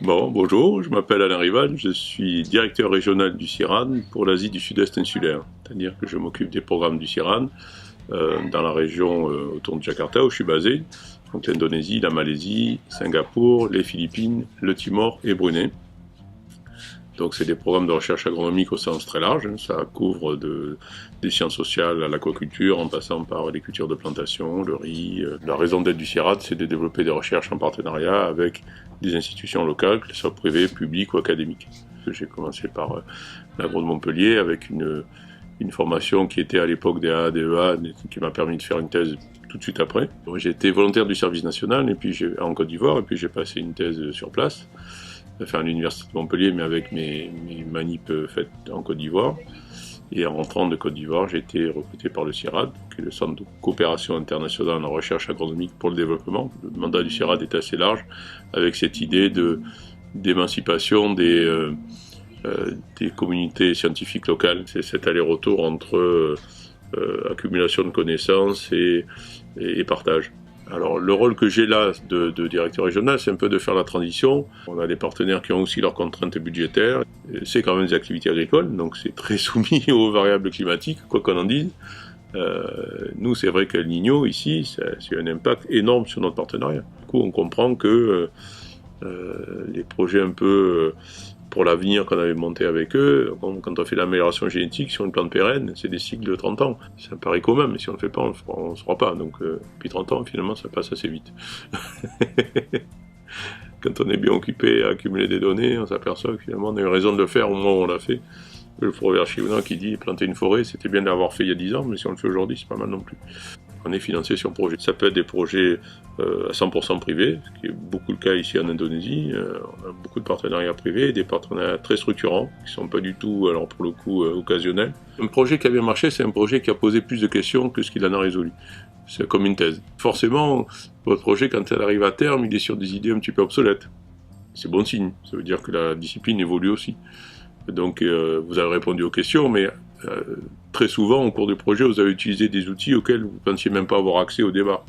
Bon, bonjour, je m'appelle Alain Rival, je suis directeur régional du CIRAD pour l'Asie du Sud-Est insulaire. C'est-à-dire que je m'occupe des programmes du CIRAD dans la région autour de Jakarta où je suis basé, donc l'Indonésie, la Malaisie, Singapour, les Philippines, le Timor et Brunei. Donc c'est des programmes de recherche agronomique au sens très large, ça couvre des sciences sociales à l'aquaculture en passant par les cultures de plantation, le riz. La raison d'être du CIRAD, c'est de développer des recherches en partenariat avec des institutions locales, que ce soit privées, publiques ou académiques. J'ai commencé par l'agro de Montpellier avec une formation qui était à l'époque des AADEA, qui m'a permis de faire une thèse tout de suite après. J'ai été volontaire du service national et puis en Côte d'Ivoire et puis j'ai passé une thèse sur place. Enfin, à l'université de Montpellier, mais avec mes manips faites en Côte d'Ivoire. Et en rentrant de Côte d'Ivoire, j'ai été recruté par le CIRAD, qui est le Centre de coopération internationale en recherche agronomique pour le développement. Le mandat du CIRAD est assez large, avec cette idée d'émancipation des communautés scientifiques locales. C'est cet aller-retour entre accumulation de connaissances et partage. Alors le rôle que j'ai là de directeur régional, c'est un peu de faire la transition. On a des partenaires qui ont aussi leurs contraintes budgétaires. C'est quand même des activités agricoles, donc c'est très soumis aux variables climatiques, quoi qu'on en dise. Nous, c'est vrai qu'El Niño, ici, c'est un impact énorme sur notre partenariat. Du coup, on comprend que les projets un peu pour l'avenir qu'on avait monté avec eux, quand on fait l'amélioration génétique sur une plante pérenne, c'est des cycles de 30 ans. C'est un pari commun, mais si on ne le fait pas, on ne le fera pas. Donc, depuis 30 ans, finalement, ça passe assez vite. Quand on est bien occupé à accumuler des données, on s'aperçoit que finalement, on a eu raison de le faire au moment où on l'a fait. Le proverbe chinois qui dit planter une forêt, c'était bien de l'avoir fait il y a 10 ans, mais si on le fait aujourd'hui, c'est pas mal non plus. On est financé sur projet. Ça peut être des projets à 100% privés, ce qui est beaucoup le cas ici en Indonésie. On a beaucoup de partenariats privés, des partenariats très structurants, qui sont pas du tout, alors pour le coup, occasionnels. Un projet qui a bien marché, c'est un projet qui a posé plus de questions que ce qu'il en a résolu. C'est comme une thèse. Forcément, votre projet, quand il arrive à terme, il est sur des idées un petit peu obsolètes. C'est bon signe, ça veut dire que la discipline évolue aussi. Donc vous avez répondu aux questions, mais très souvent au cours du projet, vous avez utilisé des outils auxquels vous ne pensiez même pas avoir accès au départ.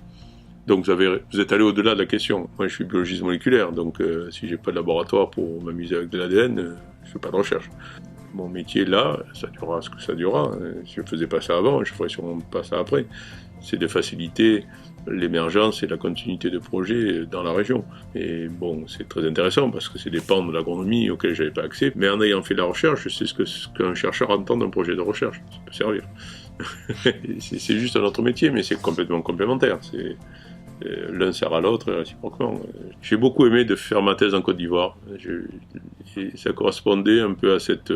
Donc vous êtes allé au-delà de la question. Moi je suis biologiste moléculaire, donc si j'ai pas de laboratoire pour m'amuser avec de l'ADN, je fais pas de recherche. Mon métier là, ça durera ce que ça durera. Si je faisais pas ça avant, je ferais sûrement pas ça après. C'est de faciliter l'émergence et la continuité de projets dans la région. Et bon, c'est très intéressant parce que c'est des pans de l'agronomie auxquels j'avais pas accès. Mais en ayant fait la recherche, je sais ce qu'un chercheur entend d'un projet de recherche. Ça peut servir. C'est juste un autre métier, mais c'est complètement complémentaire. L'un sert à l'autre réciproquement. J'ai beaucoup aimé de faire ma thèse en Côte d'Ivoire. Et ça correspondait un peu à cette...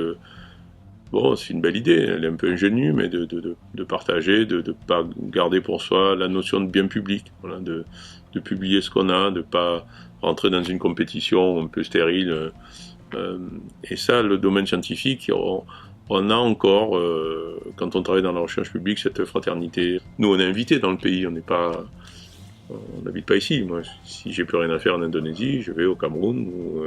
Bon, c'est une belle idée, elle est un peu ingénue, mais de partager, de ne pas garder pour soi la notion de bien public, voilà, de publier ce qu'on a, de ne pas rentrer dans une compétition un peu stérile. Et ça, le domaine scientifique, on a encore, quand on travaille dans la recherche publique, cette fraternité. Nous, on est invités dans le pays, on n'habite pas ici. Moi, si j'ai plus rien à faire en Indonésie, je vais au Cameroun ou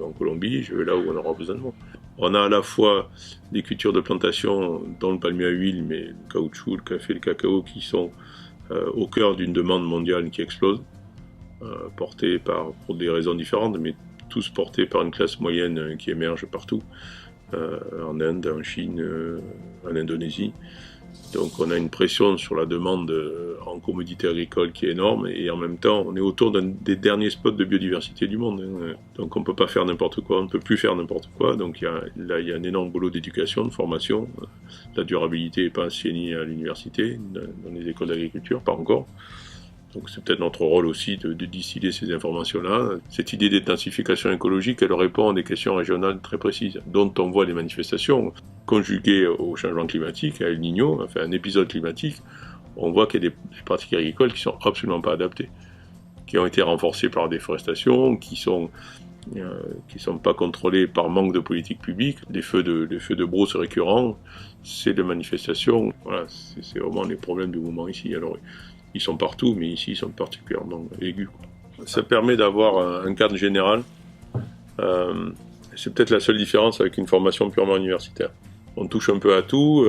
en Colombie, je vais là où on aura besoin de moi. On a à la fois des cultures de plantation, dont le palmier à huile, mais le caoutchouc, le café, le cacao, qui sont au cœur d'une demande mondiale qui explose, portée pour des raisons différentes, mais tous portés par une classe moyenne qui émerge partout, en Inde, en Chine, en Indonésie. Donc on a une pression sur la demande en commodité agricole qui est énorme et en même temps on est autour des derniers spots de biodiversité du monde. Donc on ne peut pas faire n'importe quoi, on ne peut plus faire n'importe quoi. Donc il y a un énorme boulot d'éducation, de formation. La durabilité n'est pas enseignée à l'université, dans les écoles d'agriculture, pas encore. Donc c'est peut-être notre rôle aussi de distiller ces informations-là. Cette idée d'intensification écologique, elle répond à des questions régionales très précises, dont on voit les manifestations conjuguées au changement climatique, à El Niño, enfin un épisode climatique. On voit qu'il y a des pratiques agricoles qui sont absolument pas adaptées, qui ont été renforcées par la déforestation, qui sont pas contrôlées par manque de politique publique. Les feux de brousse récurrents, c'est des manifestations. Voilà, c'est vraiment les problèmes du moment ici. Alors, ils sont partout, mais ici, ils sont particulièrement aigus. Ça permet d'avoir un cadre général. C'est peut-être la seule différence avec une formation purement universitaire. On touche un peu à tout,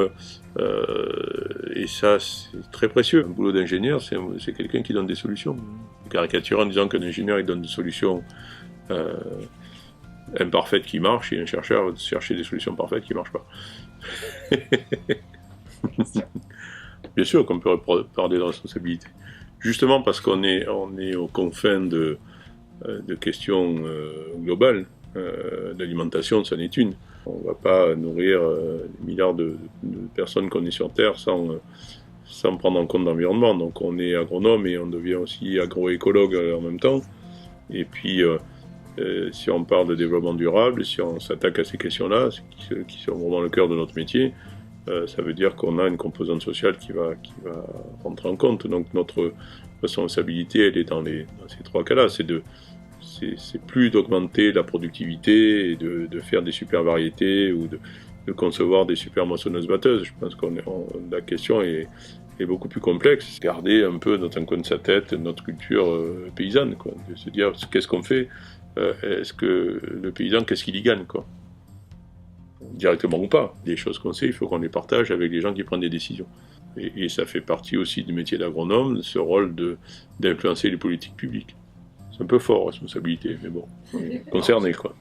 et ça, c'est très précieux. Un boulot d'ingénieur, c'est quelqu'un qui donne des solutions. Caricature en disant qu'un ingénieur, il donne des solutions imparfaite qui marche et un chercheur va chercher des solutions parfaites qui ne marchent pas. Bien sûr qu'on peut parler de responsabilité. Justement parce qu'on est aux confins de questions globales, l'alimentation, c'en est une. On ne va pas nourrir les milliards de personnes qu'on est sur Terre sans prendre en compte l'environnement. Donc on est agronome et on devient aussi agroécologue en même temps. Et puis, si on parle de développement durable, si on s'attaque à ces questions-là, qui sont vraiment le cœur de notre métier, ça veut dire qu'on a une composante sociale qui va rentrer en compte. Donc notre responsabilité, elle est dans ces trois cas-là. C'est plus d'augmenter la productivité et de faire des super variétés ou de concevoir des super moissonneuses-batteuses. Je pense que la question est beaucoup plus complexe. Garder un peu dans un coin de sa tête notre culture paysanne, quoi. De se dire qu'est-ce qu'on fait, est-ce que le paysan, qu'est-ce qu'il y gagne, quoi. Directement ou pas. Des choses qu'on sait, il faut qu'on les partage avec les gens qui prennent des décisions. Et ça fait partie aussi du métier d'agronome, ce rôle d'influencer les politiques publiques. C'est un peu fort, responsabilité, mais bon, on est concerné, quoi.